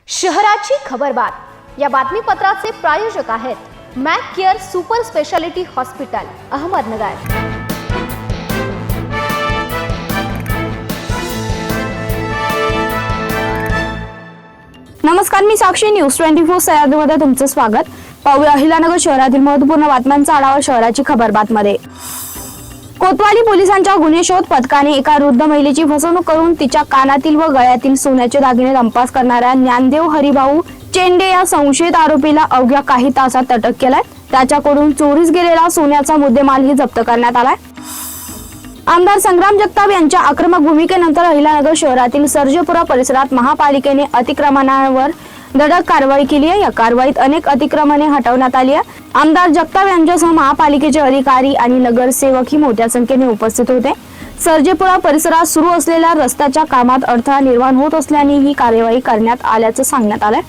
शहराची खबरबात या बातमीपत्राचे प्रायोजक आहेत Mac care super speciality hospital Ahmednagar. नमस्कार, मी साक्षी न्यूज 24 सह्याद्रीमध्ये तुमचं स्वागत। पाहूया अहिल्यानगर शहरातील महत्त्वपूर्ण बातम्यांचा आढावा शहराची खबरबातमध्ये। कोतवाली पोलिसांच्या गुन्हे शोध पथकाने एका वृद्ध महिलेची फसवणूक करून तिच्या कानातील व गळ्यातील सोन्याचे दागिने लंपास करणाऱ्या ज्ञानदेव हरिभाऊ चेंडे या संशयित आरोपीला अवघ्या काही तासात अटक केलाय। त्याच्याकडून चोरीस गेलेला सोन्याचा मुद्देमालही जप्त करण्यात आलाय। आमदार संग्राम जगताप यांच्या आक्रमक भूमिकेनंतर अहिल्यानगर शहरातील सर्जेपुरा परिसरात महापालिकेने अतिक्रमणावर धडक कारवाई केली आहे। या कारवाईत अनेक अतिक्रमणे हटवण्यात आली आहे। आमदार जगताप यांच्यासह महापालिकेचे अधिकारी आणि नगरसेवक ही मोठ्या संख्येने उपस्थित होते। सर्जेपुरा परिसरात सुरू असलेल्या रस्त्याच्या कामात अडथळा निर्माण होत असल्याने ही कार्यवाही करण्यात आल्याचं सांगण्यात आलंय।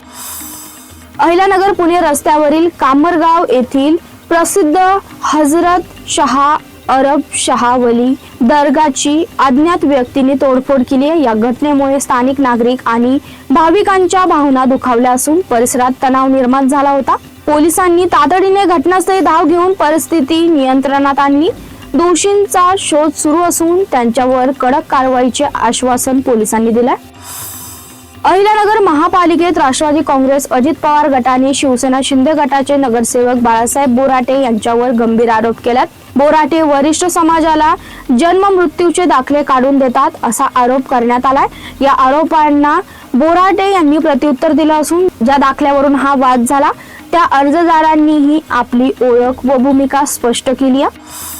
अहिल्यानगर पुणे रस्त्यावरील कामरगाव येथील प्रसिद्ध हजरत शाह अरब शाह वली दर्गाची अज्ञात व्यक्तीने तोडफोड केली आहे। या घटनेमुळे स्थानिक नागरिक आणि भाविकांच्या भावना दुखावल्या असून परिसरात तणाव निर्माण झाला होता। पोलिसांनी तातडीने घटनास्थळी धाव घेऊन परिस्थिती नियंत्रणात आणली। दोषींचा शोध सुरू असून त्यांच्यावर कडक कारवाईचे आश्वासन पोलिसांनी दिले। अहिल्यानगर महापालिकेत राष्ट्रवादी काँग्रेस अजित पवार गटाने शिवसेना शिंदे गटाचे नगरसेवक बाळासाहेब बोराटे यांच्यावर गंभीर आरोप केलात। बोराटे वरिष्ठ समाजाला जन्म मृत्यूचे दाखले काढून देतात असा आरोप करण्यात आलाय। या आरोपांना बोराटे यांनी प्रत्युत्तर दिलं असून ज्या दाखल्यावरून हा वाद झाला त्या अर्जदारांनीही आपली ओळख व भूमिका स्पष्ट केली आहे।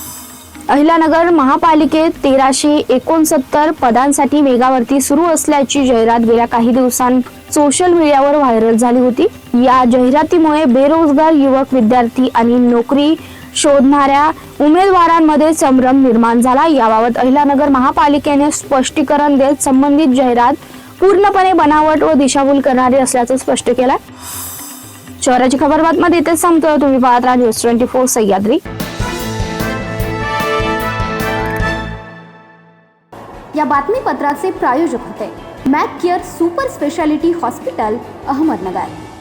अहिल्यानगर महापालिकेत 1369 पदांसाठी मेगाभरती सुरू असल्याची जाहिरात गेल्या काही दिवसांत सोशल मीडियावर व्हायरल झाली होती। या जाहिरातीमुळे बेरोजगार युवक विद्यार्थी आणि नोकरी शोधणाऱ्या उमेदवारांमध्ये संभ्रम निर्माण झाला। याबाबत अहिल्यानगर महापालिकेने स्पष्टीकरण देत संबंधित जाहिरात पूर्णपणे बनावट व दिशाभूल करणारी असल्याचं स्पष्ट केलंय। शहराची खबरबातमध्ये इथेच संपतोय। तुम्ही पाहत राहा न्यूज 24 सह्याद्री। या बातमीपत्राचे प्रायोजक होते Mac care super speciality hospital Ahmednagar.